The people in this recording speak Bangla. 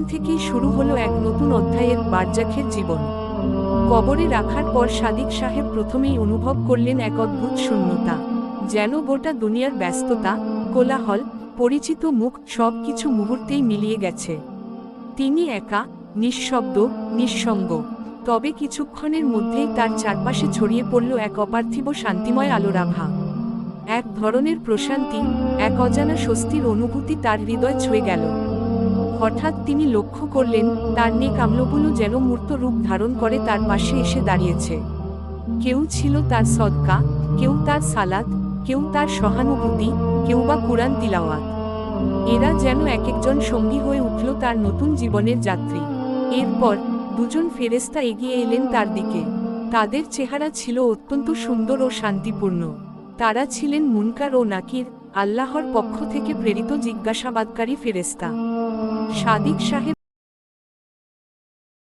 থেকেই শুরু হলো এক নতুন অধ্যায়ের বারজাখের জীবন। কবরে রাখার পর সাদিক সাহেব প্রথমেই অনুভব করলেন এক অদ্ভুত শূন্যতা, যেন গোটা দুনিয়ার ব্যস্ততা, কোলাহল, পরিচিত মুখ সবকিছু মুহূর্তেই মিলিয়ে গেছে। তিনি একা, নিঃশব্দ, নিঃসঙ্গ। তবে কিছুক্ষণের মধ্যেই তার চারপাশে ছড়িয়ে পড়ল এক অপার্থিব শান্তিময় আলোর আভা। এক ধরনের প্রশান্তি, এক অজানা স্বস্তির অনুভূতি তার হৃদয় ছুঁয়ে গেল। হঠাৎ তিনি লক্ষ্য করলেন, তার নেক আমলগুলো যেন মূর্ত রূপ ধারণ করে তার পাশে এসে দাঁড়িয়েছে। কেউ ছিল তার সদকা, কেউ তার সালাত, কেউ তার সহানুভূতি, কেউ বা কুরআন তিলাওয়াত। এরা যেন এক একজন সঙ্গী হয়ে উঠল তার নতুন জীবনের যাত্রী। এরপর দুজন ফেরেশতা এগিয়ে এলেন তার দিকে। তাদের চেহারা ছিল অত্যন্ত সুন্দর ও শান্তিপূর্ণ। তারা ছিলেন মুনকার ও নাকির, আল্লাহর পক্ষ থেকে প্রেরিত জিজ্ঞাসাবাদকারী ফেরেশতা। সাদিক সাহেব